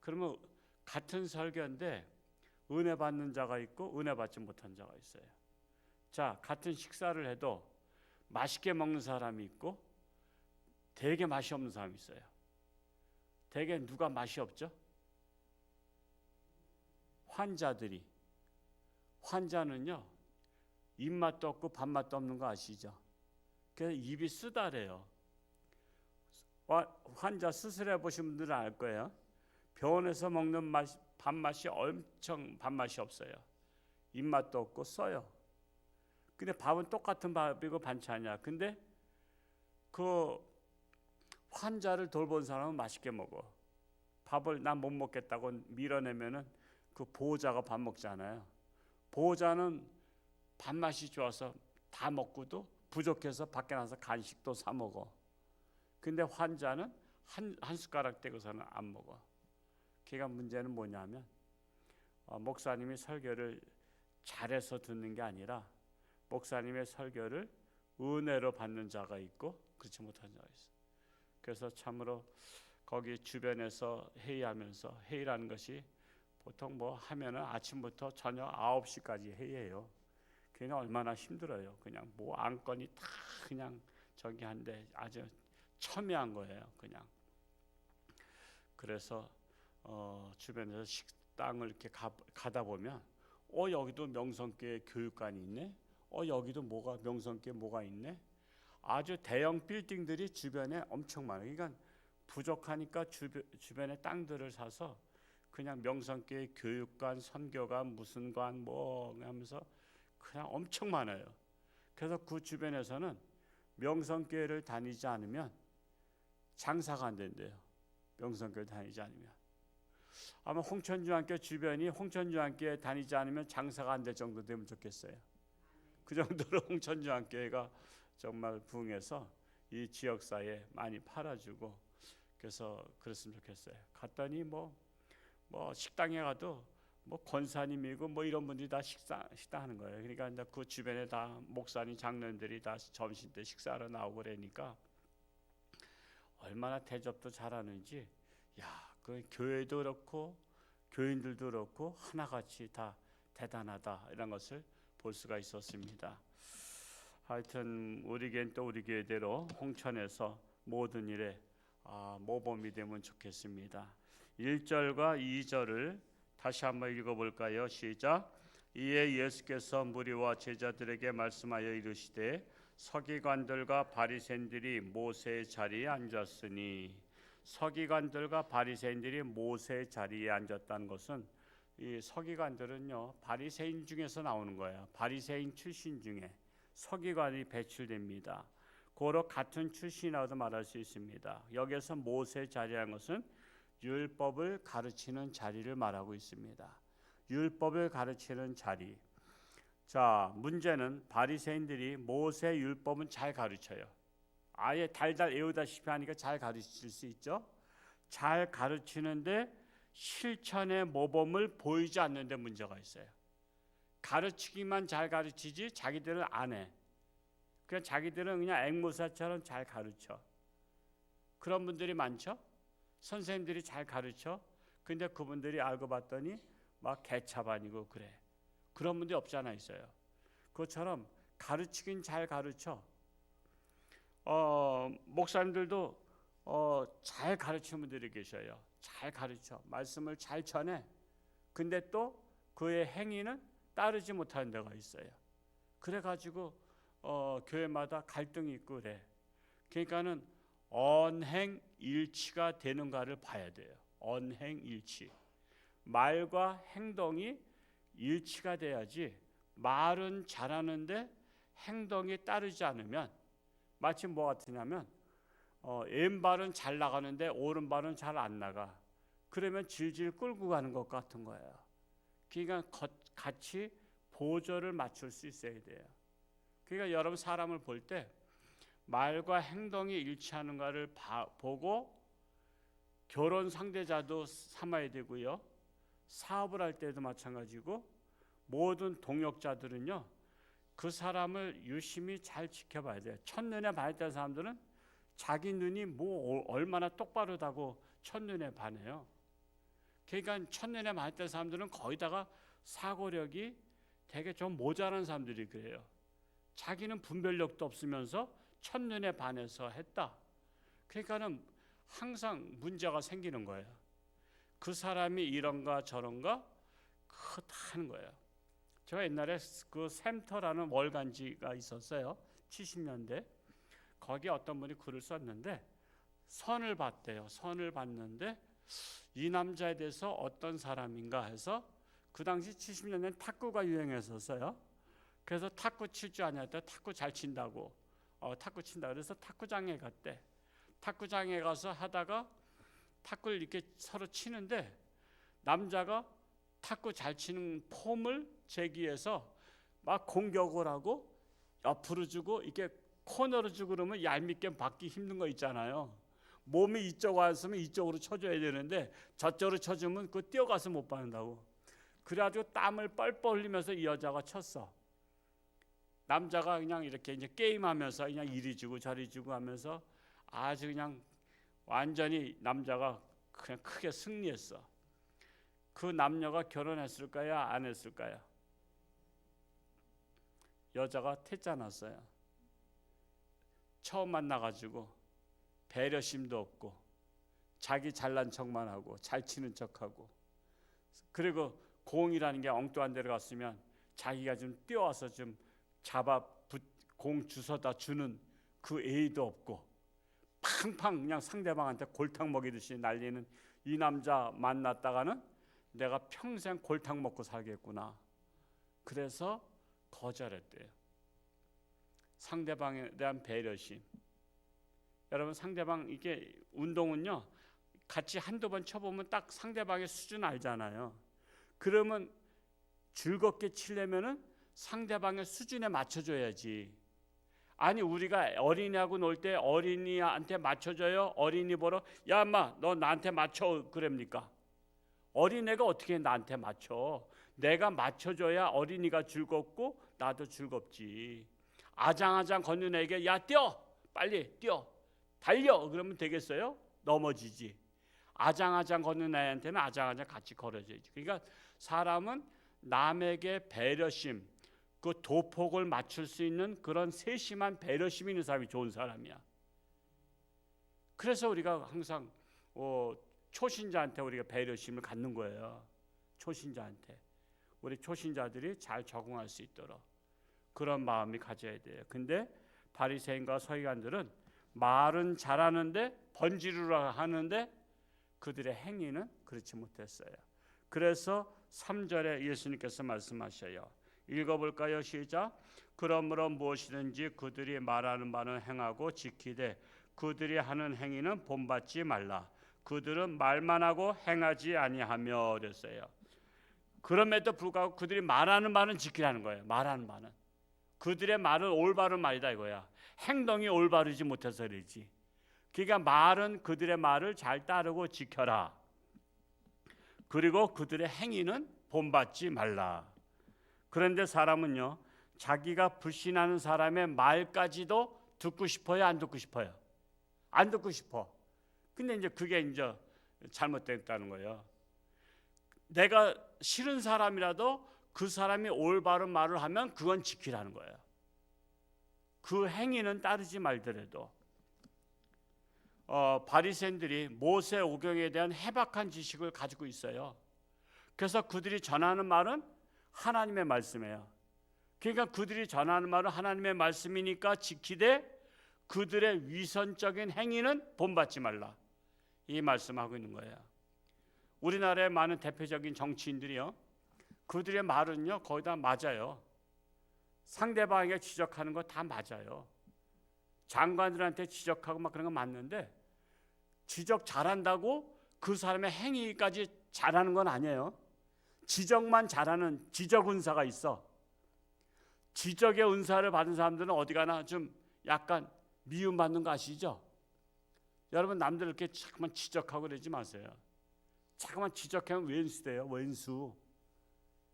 그러면 같은 설교인데 은혜 받는 자가 있고 은혜 받지 못한 자가 있어요. 자, 같은 식사를 해도 맛있게 먹는 사람이 있고 되게 맛이 없는 사람이 있어요. 되게 누가 맛이 없죠? 환자는요 입맛도 없고 밥맛도 없는 거 아시죠? 그래서 입이 쓰다래요. 환자 수술해 보신 분들은 알 거예요. 병원에서 먹는 밥맛이 엄청 밥맛이 없어요. 입맛도 없고 써요. 근데 밥은 똑같은 밥이고 반찬이야. 근데 그 환자를 돌본 사람은 맛있게 먹어. 밥을 난 못 먹겠다고 밀어내면은 그 보호자가 밥 먹잖아요. 보호자는 밥맛이 좋아서 다 먹고도 부족해서 밖에 나서 간식도 사 먹어. 근데 환자는 한 숟가락 떼고서는 안 먹어. 그러니까 문제는 뭐냐면 목사님이 설교를 잘해서 듣는 게 아니라 목사님의 설교를 은혜로 받는 자가 있고 그렇지 못한 자가 있어. 그래서 참으로 거기 주변에서 회의하면서 회의라는 것이 보통 뭐 하면은 아침부터 저녁 9시까지 회의해요. 그냥 얼마나 힘들어요. 그냥 뭐 안건이 다 그냥 저기 한데 아주 첨예한 거예요. 그냥. 그래서 주변에서 식당을 이렇게 가다 보면 여기도 명성교회 교육관이 있네. 여기도 명성교회 뭐가 있네. 아주 대형 빌딩들이 주변에 엄청 많아요. 그러니까 부족하니까 주변에 땅들을 사서 그냥 명성교회 교육관, 선교관, 무슨 관 뭐 하면서 그냥 엄청 많아요. 그래서 그 주변에서는 명성교회를 다니지 않으면 장사가 안 된대요. 명성교회 다니지 않으면. 아마 홍천중앙교 주변이 홍천중앙교회 다니지 않으면 장사가 안 될 정도 되면 좋겠어요. 그 정도로 홍천중앙교회가 정말 부흥해서 이 지역사회에 많이 팔아주고 그래서 그랬으면 좋겠어요. 갔더니 뭐 식당에 가도 뭐 권사님이고 뭐 이런 분들이 다 식사하는 거예요. 그러니까 이제 그 주변에 다 목사님, 장로님들이 다 점심 때 식사하러 나오고 그러니까 얼마나 대접도 잘하는지 그 교회도 그렇고 교인들도 그렇고 하나같이 다 대단하다 이런 것을 볼 수가 있었습니다. 하여튼 우리 교회는 또 우리 교회대로 홍천에서 모든 일에 모범이 되면 좋겠습니다. 1절과 2절을 다시 한번 읽어볼까요? 시작. 이에 예수께서 무리와 제자들에게 말씀하여 이르시되 서기관들과 바리새인들이 모세의 자리에 앉았으니 서기관들과 바리새인들이 모세의 자리에 앉았다는 것은 이 서기관들은요 바리새인 중에서 나오는 거예요. 바리새인 출신 중에 서기관이 배출됩니다. 고로 같은 출신이라도 말할 수 있습니다. 여기서 모세의 자리라는 것은 율법을 가르치는 자리를 말하고 있습니다. 율법을 가르치는 자리. 자, 문제는 바리새인들이 모세 율법은 잘 가르쳐요. 아예 달달 외우다시피 하니까 잘 가르칠 수 있죠. 잘 가르치는데 실천의 모범을 보이지 않는데 문제가 있어요. 가르치기만 잘 가르치지 자기들은 안 해. 그냥 자기들은 그냥 앵무새처럼 잘 가르쳐. 그런 분들이 많죠. 선생님들이 잘 가르쳐. 근데 그분들이 알고 봤더니 막 개차반이고 그래. 그런 분들이 없잖아 있어요. 그것처럼 가르치긴 잘 가르쳐. 목사님들도 잘 가르치는 분들이 계셔요. 잘 가르쳐. 말씀을 잘 전해. 근데 또 그의 행위는 따르지 못하는 데가 있어요. 그래가지고 교회마다 갈등이 있고 그래. 그러니까는 언행일치가 되는가를 봐야 돼요. 언행일치. 말과 행동이 일치가 돼야지 말은 잘하는데 행동이 따르지 않으면 마치 뭐 같으냐면 왼발은 잘 나가는데 오른발은 잘 안 나가. 그러면 질질 끌고 가는 것 같은 거예요. 그러니까 같이 보조를 맞출 수 있어야 돼요. 그러니까 여러분 사람을 볼 때 말과 행동이 일치하는가를 보고 결혼 상대자도 삼아야 되고요. 사업을 할 때도 마찬가지고 모든 동역자들은요. 그 사람을 유심히 잘 지켜봐야 돼요. 첫눈에 반했다는 사람들은 자기 눈이 뭐 얼마나 똑바르다고 첫눈에 반해요. 그러니까 첫눈에 반했던 사람들은 거의다가 사고력이 되게 좀 모자란 사람들이 그래요. 자기는 분별력도 없으면서 첫눈에 반해서 했다. 그러니까는 항상 문제가 생기는 거예요. 그 사람이 이런가 저런가 그거 다 하는 거예요. 제가 옛날에 그 샘터라는 월간지가 있었어요. 70년대. 거기에 어떤 분이 글을 썼는데 선을 봤대요. 선을 봤는데 이 남자에 대해서 어떤 사람인가 해서 그 당시 70년대는 탁구가 유행했었어요. 그래서 탁구 칠 줄 아냐 했더니 탁구 잘 친다고 탁구 친다 그래서 탁구장에 갔대. 탁구장에 가서 하다가 탁구를 이렇게 서로 치는데 남자가 탁구 잘 치는 폼을 제기해서 막 공격을 하고 옆으로 주고 이렇게 코너로 주고 그러면 얄밉게 받기 힘든 거 있잖아요. 몸이 이쪽 왔으면 이쪽으로 쳐줘야 되는데 저쪽으로 쳐주면 그 뛰어가서 못 받는다고. 그래가지고 땀을 뻘뻘 흘리면서 이 여자가 쳤어. 남자가 그냥 이렇게 이제 게임하면서 그냥 이리 주고 저리 주고 하면서 아주 그냥 완전히 남자가 그냥 크게 승리했어. 그 남녀가 결혼했을까요? 안 했을까요? 여자가 태자 났어요. 처음 만나가지고 배려심도 없고 자기 잘난 척만 하고 잘 치는 척하고 그리고 공이라는 게 엉뚱한 데로 갔으면 자기가 좀 뛰어와서 좀 잡아 공 주워다 주는 그 애도 없고 팡팡 그냥 상대방한테 골탕 먹이듯이 날리는 이 남자 만났다가는 내가 평생 골탕 먹고 살겠구나. 그래서 거절했대요. 상대방에 대한 배려심. 여러분 상대방 이게 운동은요 같이 한두 번 쳐보면 딱 상대방의 수준 알잖아요. 그러면 즐겁게 치려면은 상대방의 수준에 맞춰줘야지. 아니 우리가 어린이하고 놀 때 어린이한테 맞춰줘요. 어린이 보러 야 인마 너 나한테 맞춰 그럽니까? 어린애가 어떻게 나한테 맞춰? 내가 맞춰줘야 어린이가 즐겁고 나도 즐겁지. 아장아장 걷는 애에게 야 뛰어 빨리 뛰어 달려 그러면 되겠어요? 넘어지지. 아장아장 걷는 애한테는 아장아장 같이 걸어줘야지. 그러니까 사람은 남에게 배려심 그 도폭을 맞출 수 있는 그런 세심한 배려심 있는 사람이 좋은 사람이야. 그래서 우리가 항상 초신자한테 우리가 배려심을 갖는 거예요. 초신자한테 우리 초신자들이 잘 적응할 수 있도록 그런 마음이 가져야 돼요. 근데 바리새인과 서기관들은 말은 잘하는데 번지르르 하는데 그들의 행위는 그렇지 못했어요. 그래서 3절에 예수님께서 말씀하셔요. 읽어볼까요? 시작. 그러므로 무엇이든지 그들이 말하는 바는 행하고 지키되 그들이 하는 행위는 본받지 말라. 그들은 말만 하고 행하지 아니하며 그랬어요. 그럼에도 불구하고 그들이 말하는 말은 지키라는 거예요. 말하는 말은 그들의 말은 올바른 말이다 이거야. 행동이 올바르지 못해서 그러지. 그러니까 말은 그들의 말을 잘 따르고 지켜라. 그리고 그들의 행위는 본받지 말라. 그런데 사람은요 자기가 불신하는 사람의 말까지도 듣고 싶어요, 안 듣고 싶어요? 안 듣고 싶어. 근데 이제 그게 이제 잘못됐다는 거예요. 내가 싫은 사람이라도 그 사람이 올바른 말을 하면 그건 지키라는 거예요. 그 행위는 따르지 말더라도. 바리새인들이 모세 오경에 대한 해박한 지식을 가지고 있어요. 그래서 그들이 전하는 말은 하나님의 말씀이에요. 그러니까 그들이 전하는 말은 하나님의 말씀이니까 지키되 그들의 위선적인 행위는 본받지 말라. 이 말씀하고 있는 거예요. 우리나라의 많은 대표적인 정치인들이요. 그들의 말은요 거의 다 맞아요. 상대방에게 지적하는 거 다 맞아요. 장관들한테 지적하고 막 그런 거 맞는데 지적 잘한다고 그 사람의 행위까지 잘하는 건 아니에요. 지적만 잘하는 지적 은사가 있어. 지적의 은사를 받은 사람들은 어디 가나 좀 약간 미움받는 거 아시죠? 여러분 남들 이렇게 자꾸만 지적하고 그러지 마세요. 자꾸만 지적하면 왼수 돼요. 왼수.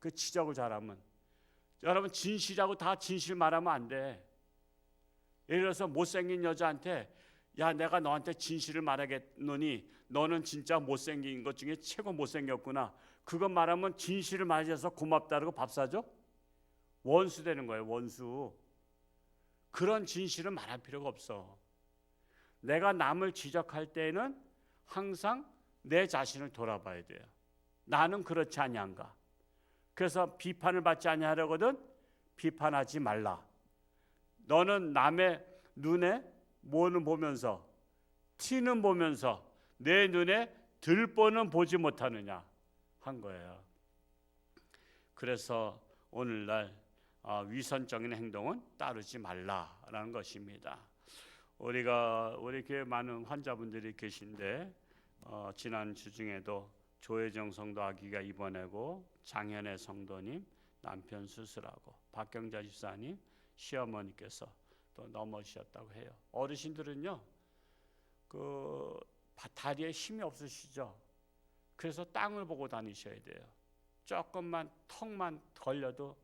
그 지적을 잘하면. 여러분 진실하고 다 진실 말하면 안 돼. 예를 들어서 못생긴 여자한테 야, 내가 너한테 진실을 말하겠노니 너는 진짜 못생긴 것 중에 최고 못생겼구나. 그거 말하면 진실을 말해줘서 고맙다고 밥 사줘? 원수 되는 거예요, 원수. 그런 진실은 말할 필요가 없어. 내가 남을 지적할 때는 항상 내 자신을 돌아봐야 돼요. 나는 그렇지 아니한가. 그래서 비판을 받지 아니하려거든 비판하지 말라. 너는 남의 눈에 뭐는 보면서 티는 보면서 내 눈에 들보는 보지 못하느냐 한 거예요. 그래서 오늘날 위선적인 행동은 따르지 말라라는 것입니다. 우리 교회 많은 환자분들이 계신데 지난 주 중에도 조혜정 성도 아기가 입원하고 장현애 성도님 남편 수술하고 박경자 집사님 시어머니께서 또 넘어지셨다고 해요. 어르신들은요 그 다리에 힘이 없으시죠. 그래서 땅을 보고 다니셔야 돼요. 조금만 턱만 걸려도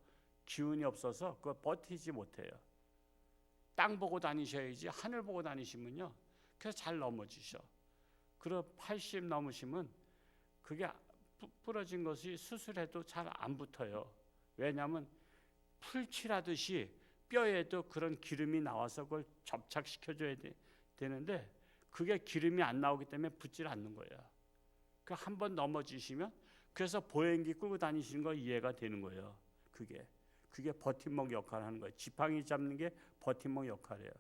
기운이 없어서 그거 버티지 못해요. 땅 보고 다니셔야지 하늘 보고 다니시면요 그래서 잘 넘어지셔. 그리고 80 넘으시면 그게 부러진 것이 수술해도 잘 안 붙어요. 왜냐하면 풀칠하듯이 뼈에도 그런 기름이 나와서 그걸 접착시켜줘야 되는데 그게 기름이 안 나오기 때문에 붙질 않는 거예요. 그 한 번 넘어지시면 그래서 보행기 끌고 다니시는 거 이해가 되는 거예요. 그게 버팀목 역할을 하는 거예요. 지팡이 잡는 게 버팀목 역할이에요.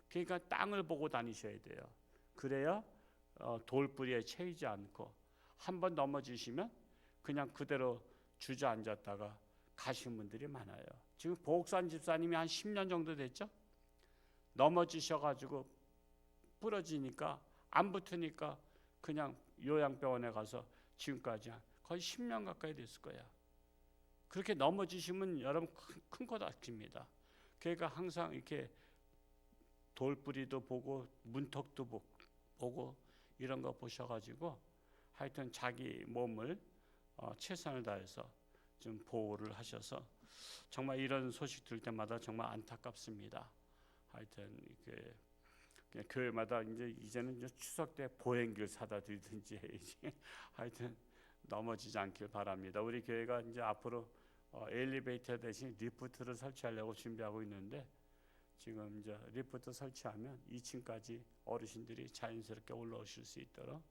그러니까 땅을 보고 다니셔야 돼요. 그래야 돌뿌리에 채이지 않고 한 번 넘어지시면 그냥 그대로 주저앉았다가 가신 분들이 많아요. 지금 보옥산 집사님이 한 10년 정도 됐죠? 넘어지셔가지고 부러지니까 안 붙으니까 그냥 요양병원에 가서 지금까지 거의 10년 가까이 됐을 거야. 그렇게 넘어지시면 여러분 큰 거 다칩니다. 그러니까 항상 이렇게 돌뿌리도 보고 문턱도 보고 이런 거 보셔가지고 하여튼 자기 몸을 최선을 다해서 좀 보호를 하셔서 정말 이런 소식 들 때마다 정말 안타깝습니다. 하여튼 이렇게 교회마다 이제는 추석 때 보행기를 사다 드리든지 해야지. 하여튼 넘어지지 않길 바랍니다. 우리 교회가 이제 앞으로 엘리베이터 대신 리프트를 설치하려고 준비하고 있는데 지금 이제 리프트 설치하면 2층까지 어르신들이 자연스럽게 올라오실 수 있도록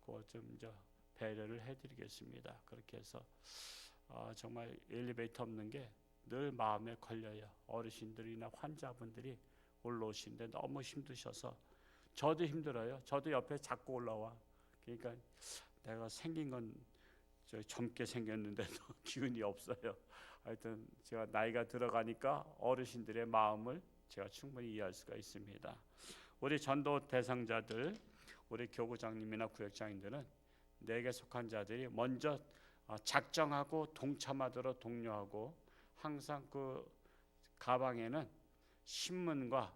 그거 좀 이제 배려를 해드리겠습니다. 그렇게 해서 정말 엘리베이터 없는 게 늘 마음에 걸려요. 어르신들이나 환자분들이 올라오시는데 너무 힘드셔서 저도 힘들어요. 저도 옆에 자꾸 올라와. 그러니까 내가 생긴 건 젊게 생겼는데도 기운이 없어요. 하여튼 제가 나이가 들어가니까 어르신들의 마음을 제가 충분히 이해할 수가 있습니다. 우리 전도 대상자들, 우리 교구장님이나 구역장님들은 내게 속한 자들이 먼저 작정하고 동참하도록 독려하고 항상 그 가방에는 신문과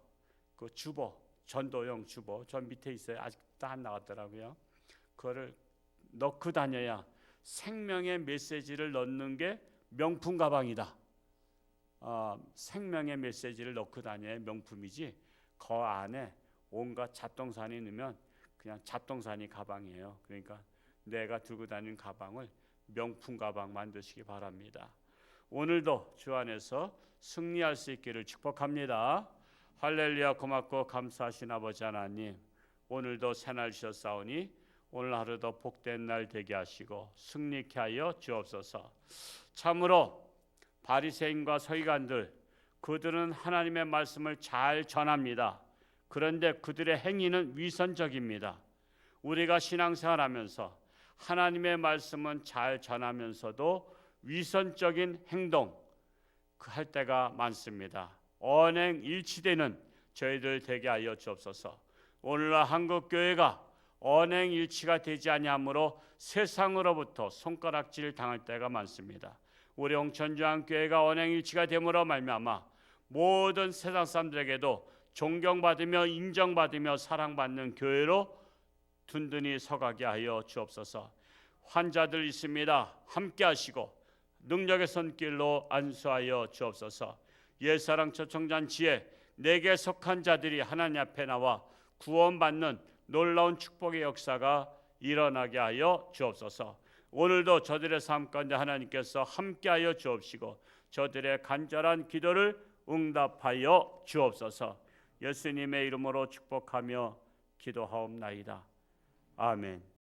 그 주보, 전도용 주보 저 밑에 있어요. 아직도 안 나왔더라고요. 그거를 넣고 다녀야 생명의 메시지를 넣는 게 명품 가방이다. 생명의 메시지를 넣고 다녀야 명품이지 그 안에 온갖 잡동사니 넣으면 그냥 잡동사니 가방이에요. 그러니까 내가 들고 다니는 가방을 명품 가방 만드시기 바랍니다. 오늘도 주 안에서 승리할 수 있기를 축복합니다. 할렐루야. 고맙고 감사하신 아버지 하나님, 오늘도 새날 주셨사오니 오늘 하루도 복된 날 되게 하시고 승리케 하여 주옵소서. 참으로 바리새인과 서기관들, 그들은 하나님의 말씀을 잘 전합니다. 그런데 그들의 행위는 위선적입니다. 우리가 신앙생활하면서 하나님의 말씀은 잘 전하면서도 위선적인 행동 할 때가 많습니다. 언행 일치되는 저희들 되게 하여 주옵소서. 오늘날 한국 교회가 언행 일치가 되지 아니하므로 세상으로부터 손가락질 당할 때가 많습니다. 우리 홍천주한교회가 언행 일치가 됨으로 말미암아 모든 세상 사람들에게도 존경받으며 인정받으며 사랑받는 교회로 든든히 서가게 하여 주옵소서. 환자들 있습니다. 함께 하시고 능력의 손길로 안수하여 주옵소서. 옛사랑 초청잔치에 내게 속한 자들이 하나님 앞에 나와 구원받는 놀라운 축복의 역사가 일어나게 하여 주옵소서. 오늘도 저들의 삶 가운데 하나님께서 함께하여 주옵시고 저들의 간절한 기도를 응답하여 주옵소서. 예수님의 이름으로 축복하며 기도하옵나이다. 아멘.